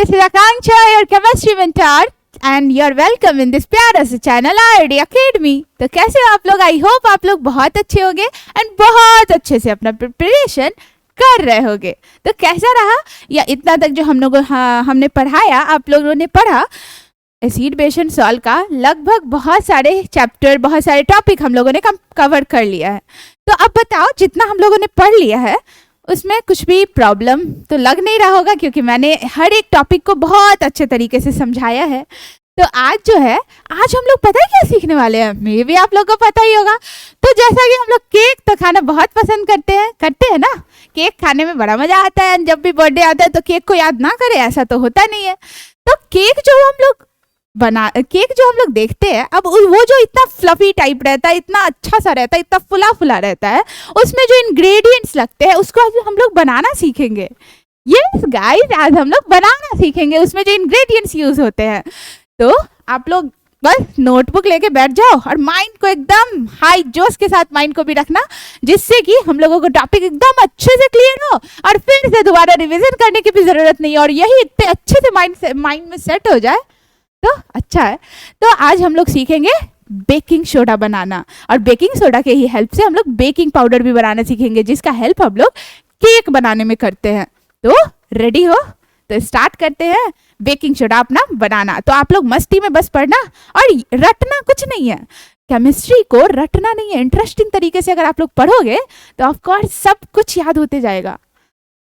this is Akanksha, your chemistry mentor, and you're welcome in this प्यारा सा channel IIT Academy। तो कैसे हो आप लोग? आई होप आप लोग बहुत अच्छे होंगे एंड बहुत अच्छे से अपना प्रिपरेशन कर रहे होंगे। तो कैसा रहा या इतना तक जो हम लोगों हमने पढ़ाया, आप लोगों ने पढ़ा एसिड बेस एंड सॉल्ट का लगभग बहुत सारे चैप्टर, बहुत सारे टॉपिक हम लोगों ने कवर कर लिया है। तो अब बताओ, जितना हम लोगों ने पढ़ लिया है उसमें कुछ भी प्रॉब्लम तो लग नहीं रहा होगा, क्योंकि मैंने हर एक टॉपिक को बहुत अच्छे तरीके से समझाया है। तो आज जो है, आज हम लोग पता है क्या सीखने वाले हैं, मे भी आप लोगों को पता ही होगा। तो जैसा कि हम लोग केक तो खाना बहुत पसंद करते हैं ना, केक खाने में बड़ा मजा आता है। जब भी बर्थडे आता है तो केक को याद ना करें, ऐसा तो होता नहीं है। तो केक जो हम लोग देखते हैं, अब वो जो इतना फ्लफी टाइप रहता है, इतना अच्छा सा रहता है, इतना फुला फुला रहता है, उसमें जो इंग्रेडिएंट्स लगते हैं उसको आज हम लोग बनाना सीखेंगे। यस गाइस, आज हम लोग बनाना सीखेंगे, उसमें जो इंग्रेडिएंट्स यूज होते हैं। तो आप लोग बस नोटबुक लेके बैठ जाओ और माइंड को एकदम हाई जोश के साथ माइंड को भी रखना, जिससे कि हम लोगों को टॉपिक एकदम अच्छे से क्लियर हो और फिर से दोबारा रिवीजन करने की भी जरूरत नहीं है, और यही इतने अच्छे से माइंड में सेट हो जाए तो अच्छा है। तो आज हम लोग सीखेंगे बेकिंग सोडा बनाना, और बेकिंग सोडा के ही हेल्प से हम लोग बेकिंग पाउडर भी बनाना सीखेंगे, जिसका हेल्प हम लोग केक बनाने में करते हैं। तो रेडी हो? तो स्टार्ट करते हैं बेकिंग सोडा अपना बनाना। तो आप लोग मस्ती में बस पढ़ना और रटना कुछ नहीं है, केमिस्ट्री को रटना नहीं है। इंटरेस्टिंग तरीके से अगर आप लोग पढ़ोगे तो ऑफ कोर्स सब कुछ याद होते जाएगा।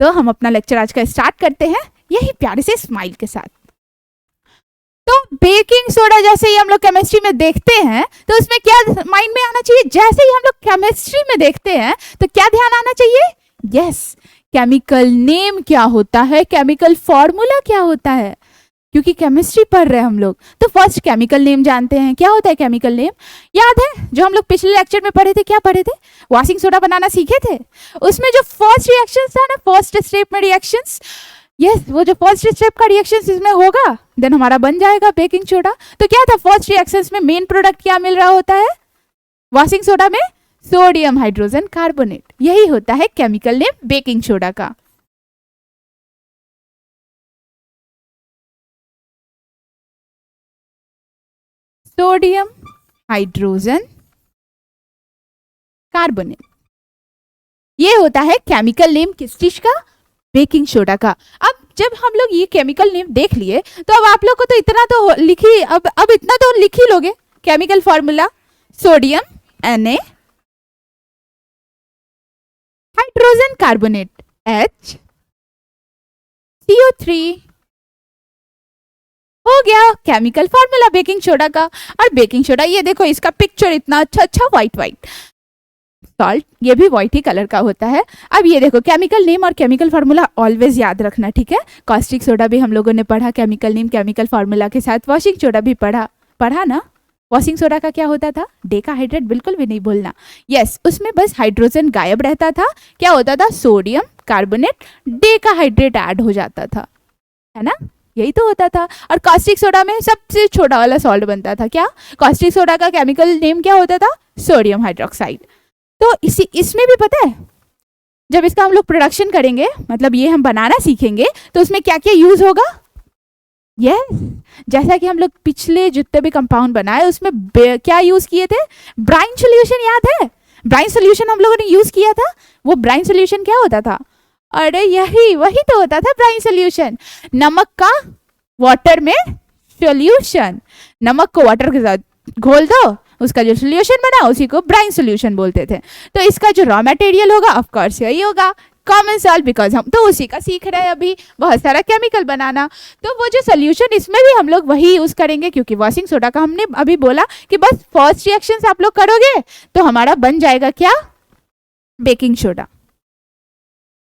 तो हम अपना लेक्चर आज का स्टार्ट करते हैं यही प्यारे से स्माइल के साथ। तो बेकिंग सोडा जैसे ही हम लोग केमिस्ट्री में देखते हैं तो उसमें क्या माइंड में आना चाहिए? जैसे ही हम लोग केमिस्ट्री में देखते हैं तो क्या ध्यान आना चाहिए? यस, केमिकल नेम क्या होता है, केमिकल फॉर्मूला क्या होता है, क्योंकि केमिस्ट्री पढ़ रहे हैं हम लोग। तो फर्स्ट केमिकल नेम जानते हैं। क्या होता है केमिकल नेम? याद है जो हम लोग पिछले लेक्चर में पढ़े थे, क्या पढ़े थे? वॉशिंग सोडा बनाना सीखे थे। उसमें जो फर्स्ट रिएक्शन था ना, फर्स्ट स्टेप में रिएक्शंस, यस वो जो फर्स्ट स्टेप का रिएक्शन इसमें होगा देन हमारा बन जाएगा बेकिंग सोडा। तो क्या था फर्स्ट रिएक्शंस में? मेन प्रोडक्ट क्या मिल रहा होता है वॉशिंग सोडा में? Sodium hydrogen carbonate. यही होता है केमिकल नेम बेकिंग सोडा का। सोडियम हाइड्रोजन कार्बोनेट, ये होता है केमिकल नेम किस चीज का? बेकिंग सोडा का। अब जब हम लोग ये केमिकल नेम देख लिए तो अब आप लोग को तो इतना तो अब इतना तो लिख ही लोगे। Chemical formula sodium Na, hydrogen carbonate HCO3, हो गया केमिकल फॉर्मूला बेकिंग सोडा का। और बेकिंग सोडा, ये देखो इसका पिक्चर इतना अच्छा व्हाइट। सॉल्ट ये भी व्हाइट ही कलर का होता है। अब ये देखो केमिकल नेम और केमिकल फार्मूला ऑलवेज याद रखना, ठीक है? कॉस्टिक सोडा भी हम लोगों ने पढ़ा केमिकल नेम केमिकल फार्मूला के साथ। वॉशिंग सोडा भी पढ़ा ना। वॉशिंग सोडा का क्या होता था? डेकाहाइड्रेट, बिल्कुल भी नहीं भूलना। यस, उसमें बस हाइड्रोजन गायब रहता था। क्या होता था? सोडियम कार्बोनेट डेकाहाइड्रेट ऐड हो जाता था, है ना? यही तो होता था। और कॉस्टिक सोडा में सबसे छोटा वाला सॉल्ट बनता था। क्या? कॉस्टिक सोडा का केमिकल नेम क्या होता था? Sodium hydroxide. तो इसमें भी पता है, जब इसका हम लोग प्रोडक्शन करेंगे, मतलब ये हम बनाना सीखेंगे, तो उसमें क्या क्या यूज होगा? यस, जैसा कि हम लोग पिछले जितने भी कंपाउंड बनाए उसमें क्या यूज किए थे? ब्राइन सॉल्यूशन, याद है? ब्राइन सॉल्यूशन हम लोगों ने यूज किया था। वो ब्राइन सॉल्यूशन क्या होता था? अरे वही तो होता था ब्राइन सॉल्यूशन। नमक का वाटर में सॉल्यूशन, नमक को वाटर के साथ घोल दो, उसका जो सॉल्यूशन बना उसी को ब्राइन सॉल्यूशन बोलते थे। तो इसका जो रॉ मटेरियल होगा ऑफ कोर्स यही होगा कॉमन सॉल्ट, बिकॉज हम तो उसी का सीख रहे हैं अभी बहुत सारा केमिकल बनाना। तो वो जो सॉल्यूशन इसमें भी हम लोग वही यूज करेंगे, क्योंकि वॉशिंग सोडा का हमने अभी बोला कि बस फर्स्ट रिएक्शंस आप लोग करोगे तो हमारा बन जाएगा क्या? Baking soda.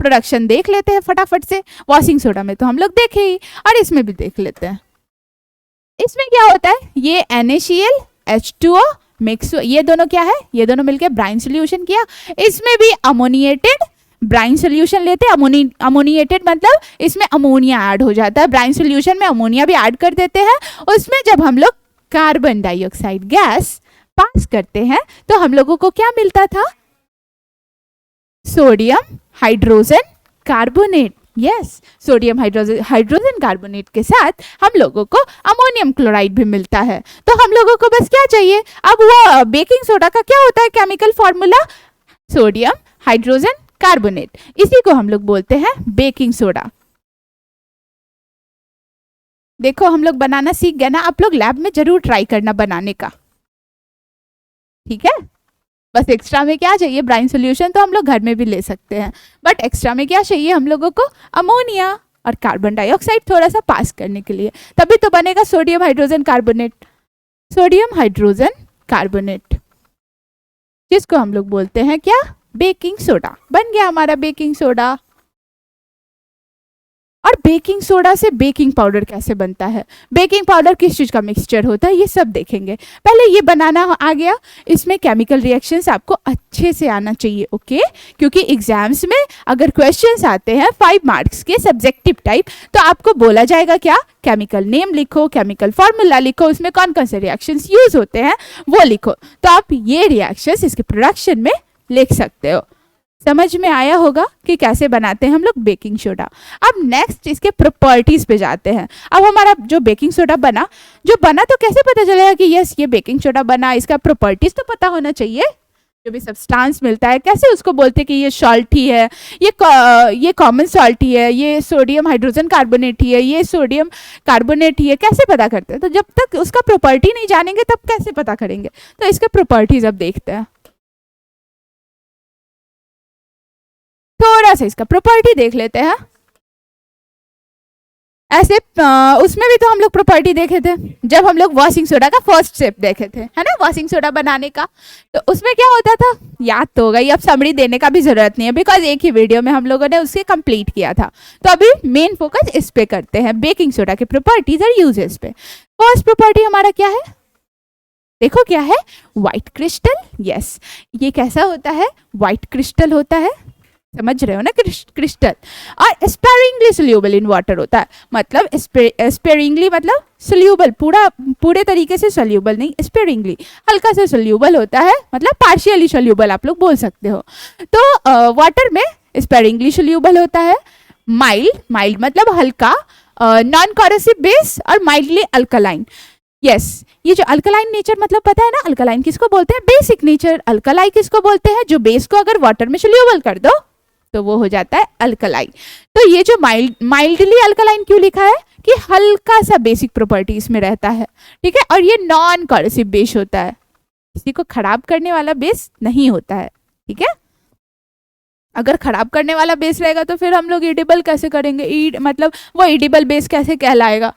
प्रोडक्शन देख लेते हैं फटाफट से। वॉशिंग सोडा में तो हम लोग देखे ही, और इसमें भी देख लेते हैं। इसमें क्या होता है? ये NaCl H2O मिक्स, ये दोनों क्या है? ये दोनों मिलकर ब्राइन सॉल्यूशन किया। इसमें भी अमोनिएटेड ब्राइन सॉल्यूशन लेते हैं। अमोनिएटेड मतलब इसमें अमोनिया ऐड हो जाता है। ब्राइन सॉल्यूशन में अमोनिया भी ऐड कर देते हैं। उसमें जब हम लोग कार्बन डाइऑक्साइड गैस पास करते हैं तो हम लोगों को क्या मिलता था? Sodium hydrogen carbonate. Yes, sodium hydrogen carbonate के साथ हम लोगों को अमोनियम क्लोराइड भी मिलता है। तो हम लोगों को बस क्या चाहिए, अब वो बेकिंग सोडा का क्या होता है chemical formula, sodium hydrogen carbonate, इसी को हम लोग बोलते हैं बेकिंग सोडा। देखो हम लोग बनाना सीख गए ना, आप लोग लैब में जरूर ट्राई करना बनाने का, ठीक है। बस एक्स्ट्रा में क्या चाहिए, ब्राइन सॉल्यूशन तो हम लोग घर में भी ले सकते हैं, बट एक्स्ट्रा में क्या चाहिए हम लोगों को, अमोनिया और कार्बन डाइऑक्साइड थोड़ा सा पास करने के लिए, तभी तो बनेगा sodium hydrogen carbonate. Sodium hydrogen carbonate जिसको हम लोग बोलते हैं क्या, बेकिंग सोडा, बन गया हमारा बेकिंग सोडा। और बेकिंग सोडा से बेकिंग पाउडर कैसे बनता है, बेकिंग पाउडर किस चीज़ का मिक्सचर होता है, ये सब देखेंगे। पहले ये बनाना आ गया, इसमें केमिकल रिएक्शंस आपको अच्छे से आना चाहिए, ओके। क्योंकि एग्जाम्स में अगर क्वेश्चंस आते हैं 5 मार्क्स के सब्जेक्टिव टाइप, तो आपको बोला जाएगा क्या, केमिकल नेम लिखो, केमिकल फॉर्मूला लिखो, उसमें कौन कौन से रिएक्शंस यूज होते हैं वो लिखो, तो आप ये रिएक्शंस इसके प्रोडक्शन में लिख सकते हो। समझ में आया होगा कि कैसे बनाते हैं हम लोग बेकिंग सोडा। अब नेक्स्ट इसके प्रॉपर्टीज पे जाते हैं। अब हमारा जो बेकिंग सोडा बना तो कैसे पता चलेगा कि यस ये बेकिंग सोडा बना, इसका प्रॉपर्टीज तो पता होना चाहिए। जो भी सब्सटेंस मिलता है कैसे उसको बोलते हैं कि ये सॉल्ट ही है, ये कॉमन सॉल्ट ही है, ये सोडियम हाइड्रोजन कार्बोनेट ही है, ये सोडियम कार्बोनेट ही है, कैसे पता करते हैं। तो जब तक उसका प्रॉपर्टी नहीं जानेंगे तब कैसे पता करेंगे। तो इसके प्रॉपर्टीज अब देखते हैं, थोड़ा सा इसका प्रॉपर्टी देख लेते हैं। ऐसे उसमें भी तो हम लोग प्रॉपर्टी देखे थे जब हम लोग वॉशिंग सोडा का फर्स्ट स्टेप देखे थे, है ना, वॉशिंग सोडा बनाने का। तो उसमें क्या होता था याद तो होगा, ये अब समरी देने का भी जरूरत नहीं है बिकॉज एक ही वीडियो में हम लोगों ने उसे कंप्लीट किया था। तो अभी मेन फोकस इस पे करते हैं, बेकिंग सोडा के प्रॉपर्टीज और यूजेस पे। फर्स्ट प्रॉपर्टी हमारा क्या है, देखो क्या है, व्हाइट क्रिस्टल। यस, ये कैसा होता है, व्हाइट क्रिस्टल होता है, समझ रहे हो ना, क्रिस्टल। और स्पेरिंगली सोल्यूबल इन वाटर होता है, मतलब स्पेरिंगली मतलब सोल्यूबल, पूरे तरीके से सोल्यूबल नहीं, स्पेरिंगली हल्का से सोल्यूबल होता है, मतलब पार्शियली सोल्यूबल आप लोग बोल सकते हो। तो वाटर में स्पेरिंगली सोल्यूबल होता है। माइल्ड मतलब हल्का, नॉन कॉरोसिव बेस और माइल्डली अल्कलाइन। यस, ये जो अल्कलाइन नेचर मतलब पता है ना, अल्कलाइन किसको बोलते हैं, बेसिक नेचर। अल्कलाई किसको बोलते हैं, जो बेस को अगर वाटर में सोल्यूबल कर दो तो वो हो जाता है अल्कलाई। तो ये जो माइल्डली अल्कलाइन क्यों लिखा है कि हल्का सा बेसिक प्रॉपर्टी इसमें रहता है, ठीक है। और ये नॉन कॉरोसिव बेस होता है, किसी को खराब करने वाला बेस नहीं होता है, ठीक है। अगर खराब करने वाला बेस रहेगा तो फिर हम लोग एडिबल कैसे करेंगे, मतलब वो एडिबल बेस कैसे कहलाएगा।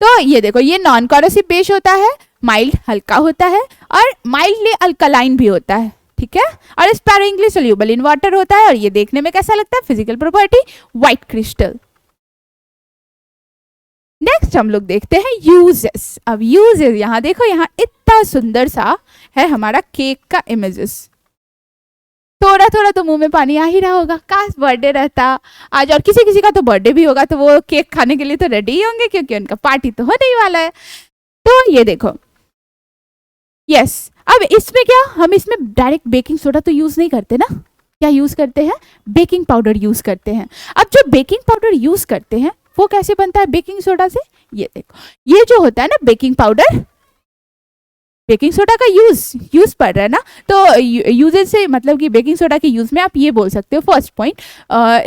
तो ये देखो, ये नॉन कॉरोसिव बेस होता है, माइल्ड हल्का होता है और माइल्डली अल्कलाइन भी होता है, ठीक है। और स्पेरिंगली सोल्यूबल इन वाटर होता है। और ये देखने में कैसा लगता है, physical property white crystal. Next हम लोग देखते हैं यूजेस। अब यूजेस यहाँ देखो, यहाँ इतना सुंदर सा है हमारा केक का इमेजेस। थोड़ा थोड़ा तो मुंह में पानी आ ही रहा होगा, काश बर्थडे रहता आज, और किसी किसी का तो बर्थडे भी होगा तो वो केक खाने के लिए तो रेडी ही होंगे क्योंकि उनका पार्टी तो होने ही वाला है। तो ये देखो, यस, अब इसमें क्या, हम इसमें डायरेक्ट बेकिंग सोडा तो यूज नहीं करते ना, क्या यूज करते हैं, बेकिंग पाउडर यूज करते हैं। अब जो बेकिंग पाउडर यूज करते हैं वो कैसे बनता है बेकिंग सोडा से, ये देखो, ये जो होता है ना बेकिंग पाउडर, बेकिंग सोडा का यूज पड़ रहा है ना, तो यूजेज से मतलब कि बेकिंग सोडा के यूज में आप ये बोल सकते हो, first point,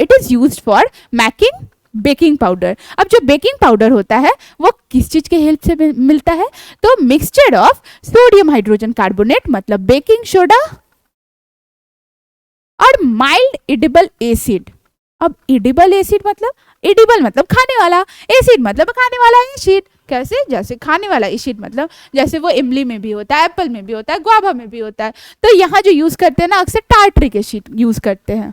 it is used for making baking powder. अब जो बेकिंग पाउडर होता है वो किस चीज के हेल्प से मिलता है, तो mixture of sodium hydrogen carbonate मतलब बेकिंग सोडा और माइल्ड एडिबल एसिड। अब एडिबल एसिड मतलब, एडिबल मतलब खाने वाला, एसिड मतलब खाने वाला एसिड। कैसे, जैसे खाने वाला एसिड मतलब जैसे वो इमली में भी होता है, एप्पल में भी होता है, गुआवा में भी होता है। तो यहाँ जो यूज करते हैं ना, अक्सर टार्ट्रिक एसिड यूज करते हैं।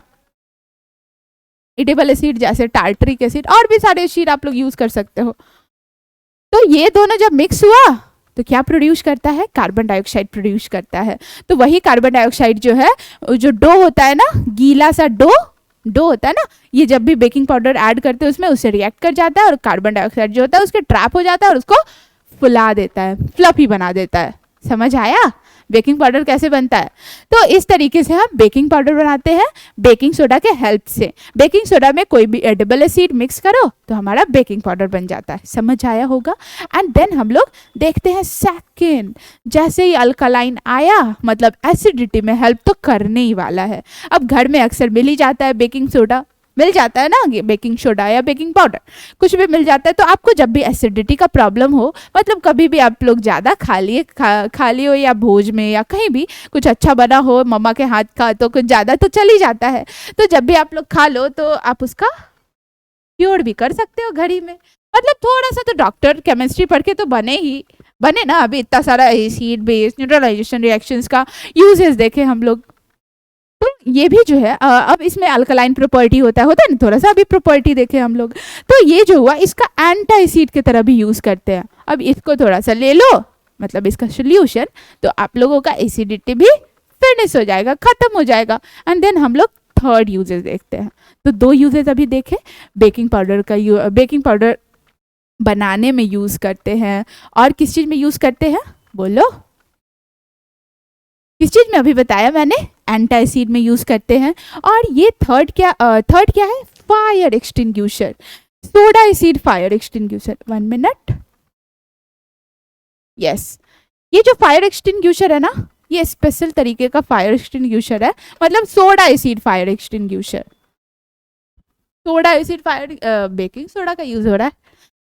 एडिबल एसिड जैसे टार्ट्रिक एसिड, और भी सारे एसिड आप लोग यूज कर सकते हो। तो ये दोनों जब मिक्स हुआ तो क्या प्रोड्यूस करता है, कार्बन डाइऑक्साइड प्रोड्यूस करता है। तो वही कार्बन डाइऑक्साइड जो है, जो डो होता है ना, गीला सा डो होता है ना, ये जब भी बेकिंग पाउडर ऐड करते हैं उसमें, उससे रिएक्ट कर जाता है और कार्बन डाइऑक्साइड जो होता है उसके ट्रैप हो जाता है और उसको फुला देता है, फ्लफी बना देता है। समझ आया बेकिंग पाउडर कैसे बनता है? तो इस तरीके से हम बेकिंग पाउडर बनाते हैं बेकिंग सोडा के हेल्प से। बेकिंग सोडा में कोई भी एडिबल एसिड मिक्स करो तो हमारा बेकिंग पाउडर बन जाता है। समझ आया होगा। एंड देन हम लोग देखते हैं सेकंड, जैसे ही अल्कलाइन आया मतलब एसिडिटी में हेल्प तो करने ही वाला है। अब घर में अक्सर मिल ही जाता है बेकिंग सोडा, मिल जाता है ना, बेकिंग सोडा या बेकिंग पाउडर कुछ भी मिल जाता है। तो आपको जब भी एसिडिटी का प्रॉब्लम हो, मतलब कभी भी आप लोग ज़्यादा खा लिए हो या भोज में या कहीं भी कुछ अच्छा बना हो मम्मा के हाथ का, तो कुछ ज़्यादा तो चल ही जाता है। तो जब भी आप लोग खा लो तो आप उसका क्योर भी कर सकते हो घर ही में। मतलब थोड़ा सा तो डॉक्टर केमिस्ट्री पढ़ के तो बने ना। अभी इतना सारा एसिड बेस न्यूट्रलाइजेशन रिएक्शंस का यूजेस देखे हम लोग। तो ये भी जो है अब इसमें अल्कलाइन प्रॉपर्टी होता है ना, थोड़ा सा अभी प्रॉपर्टी देखे हम लोग। तो ये जो हुआ इसका एंटी एसिड की तरह भी यूज करते हैं। अब इसको थोड़ा सा ले लो, मतलब इसका सोल्यूशन, तो आप लोगों का एसिडिटी भी फिनिश हो जाएगा, खत्म हो जाएगा। एंड देन हम लोग थर्ड यूजेस देखते हैं। तो 2 यूजेस अभी देखे, बेकिंग पाउडर बनाने में यूज करते हैं और किस चीज में यूज करते हैं बोलो, किस चीज में? अभी बताया मैंने, एंटी एसिड में यूज करते हैं। और ये थर्ड क्या है? Fire extinguisher, soda acid fire extinguisher. 1 minute. Yes, ये जो फायर एक्सटिंग्विशर है ना, ये स्पेशल तरीके का फायर एक्सटिंग्विशर है, मतलब soda acid fire extinguisher. Soda acid fire baking soda का यूज हो रहा है,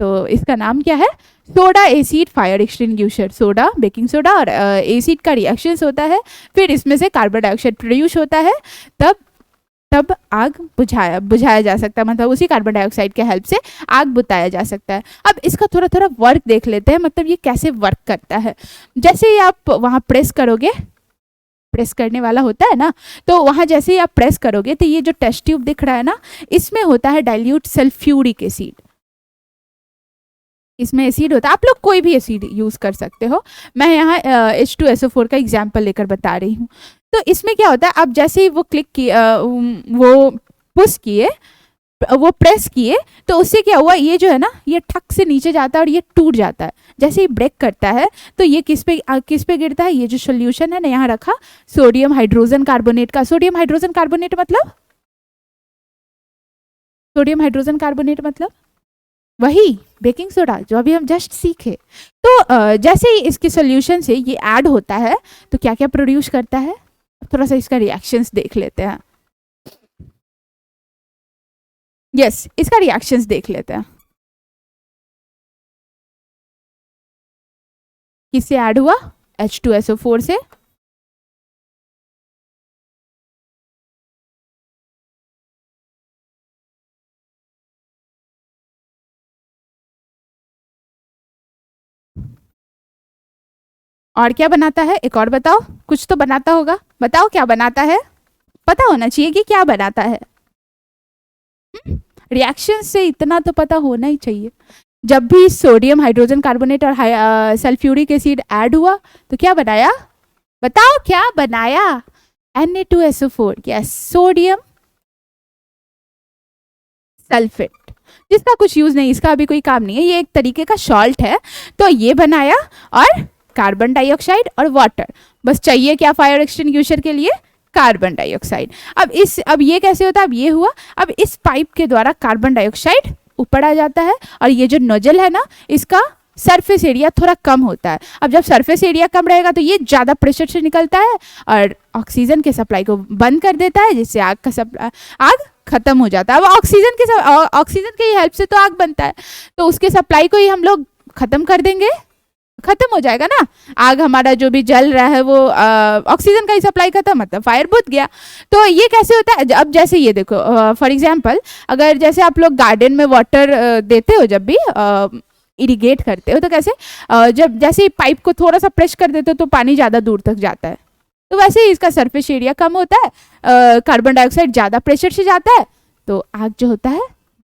तो इसका नाम क्या है? Soda acid fire extinguisher. Soda, baking soda और एसिड का रिएक्शंस होता है, फिर इसमें से कार्बन डाइऑक्साइड प्रोड्यूस होता है, तब आग बुझाया जा सकता है। मतलब उसी कार्बन डाइऑक्साइड के हेल्प से आग बुताया जा सकता है। अब इसका थोड़ा वर्क देख लेते हैं, मतलब ये कैसे वर्क करता है। जैसे ही आप वहाँ प्रेस करोगे, प्रेस करने वाला होता है ना, तो वहाँ जैसे ही आप प्रेस करोगे तो ये जो टेस्ट ट्यूब दिख रहा है ना, इसमें होता है डाइल्यूट सल्फ्यूरिक एसिड। इसमें एसिड होता है, आप लोग कोई भी एसिड यूज कर सकते हो। मैं यहाँ H2SO4 का एग्जाम्पल लेकर बता रही हूँ। तो इसमें क्या होता है, आप जैसे ही वो क्लिक किए, वो पुश किए, वो प्रेस किए, तो उससे क्या हुआ, ये जो है ना, ये ठक से नीचे जाता है और ये टूट जाता है। जैसे ही ब्रेक करता है तो ये किस पे गिरता है? ये जो सोल्यूशन है ना, यहाँ रखा सोडियम हाइड्रोजन कार्बोनेट का। सोडियम हाइड्रोजन कार्बोनेट मतलब वही बेकिंग सोडा जो अभी हम जस्ट सीखे। तो जैसे ही इसके सॉल्यूशन से ये ऐड होता है तो क्या क्या प्रोड्यूस करता है, थोड़ा सा इसका रिएक्शंस देख लेते हैं। यस, इसका रिएक्शंस देख लेते हैं। किससे ऐड हुआ? H2SO4 से। और क्या बनाता है? एक और बताओ, कुछ तो बनाता होगा, बताओ क्या बनाता है, पता होना चाहिए कि क्या बनाता है। रिएक्शन से इतना तो पता होना ही चाहिए। जब भी सोडियम हाइड्रोजन कार्बोनेट और सल्फ्यूरिक एसिड ऐड हुआ तो क्या बनाया, बताओ क्या बनाया? Na2SO4, यस, सोडियम सल्फेट, जिसका कुछ यूज नहीं, इसका अभी कोई काम नहीं है, ये एक तरीके का सॉल्ट है। तो ये बनाया, और कार्बन डाइऑक्साइड और वाटर, बस चाहिए क्या फायर एक्सटिंग्विशर के लिए? Carbon dioxide. अब ये कैसे होता है? अब ये हुआ, अब इस पाइप के द्वारा कार्बन डाइऑक्साइड ऊपर आ जाता है, और ये जो नोजल है ना, इसका सरफेस एरिया थोड़ा कम होता है। अब जब सरफेस एरिया कम रहेगा तो ये ज़्यादा प्रेशर से निकलता है और ऑक्सीजन के सप्लाई को बंद कर देता है, जिससे आग खत्म हो जाता है। अब ऑक्सीजन की हेल्प से तो आग बनता है, तो उसके सप्लाई को ही हम लोग खत्म कर देंगे, खत्म हो जाएगा ना आग। हमारा जो भी जल रहा है वो ऑक्सीजन का ही सप्लाई खत्म, मतलब फायर बुझ गया। तो ये कैसे होता है? अब जैसे ये देखो, फॉर एग्जांपल, अगर जैसे आप लोग गार्डन में वाटर देते हो, जब भी इरिगेट करते हो, तो कैसे जब जैसे ही पाइप को थोड़ा सा प्रेस कर देते हो तो पानी ज़्यादा दूर तक जाता है। तो वैसे ही इसका सरफेस एरिया कम होता है, कार्बन डाइऑक्साइड ज़्यादा प्रेशर से जाता है, तो आग जो होता है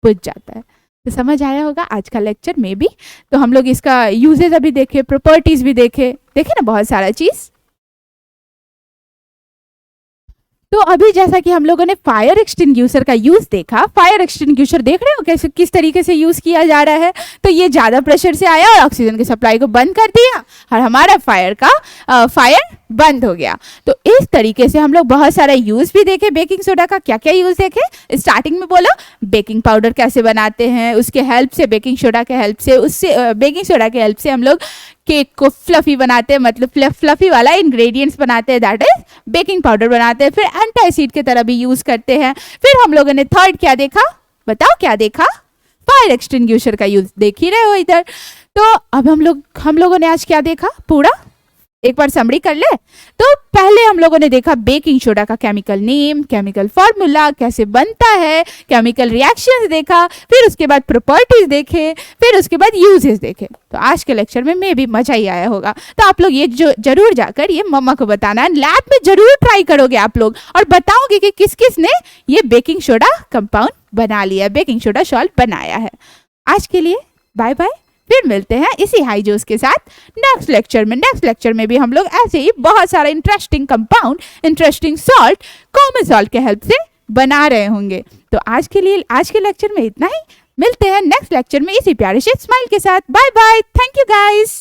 बुझ जाता है। तो समझ आया होगा आज का लेक्चर में भी। तो हम लोग इसका यूजेज अभी देखे, प्रॉपर्टीज भी देखे ना, बहुत सारा चीज। तो अभी जैसा कि हम लोगों ने फायर एक्सटिंग्यूशर का यूज देखा, फायर एक्सटिंग्यूशर देख रहे हो कैसे किस तरीके से यूज किया जा रहा है। तो ये ज्यादा प्रेशर से आया और ऑक्सीजन की सप्लाई को बंद कर दिया और हमारा फायर बंद हो गया। तो इस तरीके से हम लोग बहुत सारा यूज भी देखे बेकिंग सोडा का। क्या क्या यूज देखे स्टार्टिंग में बोलो, बेकिंग पाउडर कैसे बनाते हैं, उसके हेल्प से, बेकिंग सोडा के हेल्प से, उससे बेकिंग सोडा के हेल्प से हम लोग केक को फ्लफी बनाते हैं, मतलब फ्लफी वाला इंग्रेडिएंट्स बनाते हैं, दैट इज बेकिंग पाउडर बनाते हैं। फिर एंटी एसिड की तरह भी यूज करते हैं। फिर हम लोगों ने थर्ड क्या देखा, बताओ क्या देखा, फायर एक्सटिंग्यूशर का यूज देख ही रहे हो इधर। तो अब हम लोगों ने आज क्या देखा, पूरा एक बार समरी कर ले। तो पहले हम लोगों ने देखा बेकिंग सोडा का केमिकल नेम, केमिकल फॉर्मूला, कैसे बनता है, केमिकल रिएक्शंस देखा, फिर उसके बाद प्रॉपर्टीज देखे, फिर उसके बाद यूजेस देखे। तो आज के लेक्चर में भी मजा ही आया होगा। तो आप लोग ये जरूर जाकर ये मम्मा को बताना, लैब में जरूर ट्राई करोगे आप लोग और बताओगे कि किस किस ने ये बेकिंग सोडा कंपाउंड बना लिया, बेकिंग सोडा सॉल्ट बनाया है। आज के लिए बाय बाय, फिर मिलते हैं इसी हाई जोश के साथ नेक्स्ट लेक्चर में। नेक्स्ट लेक्चर में भी हम लोग ऐसे ही बहुत सारा interesting compound, interesting salt, common salt के हेल्प से बना रहे होंगे। तो आज के लिए आज के लेक्चर में इतना ही। मिलते हैं नेक्स्ट लेक्चर में इसी प्यारे से स्माइल के साथ। Bye bye, thank you guys.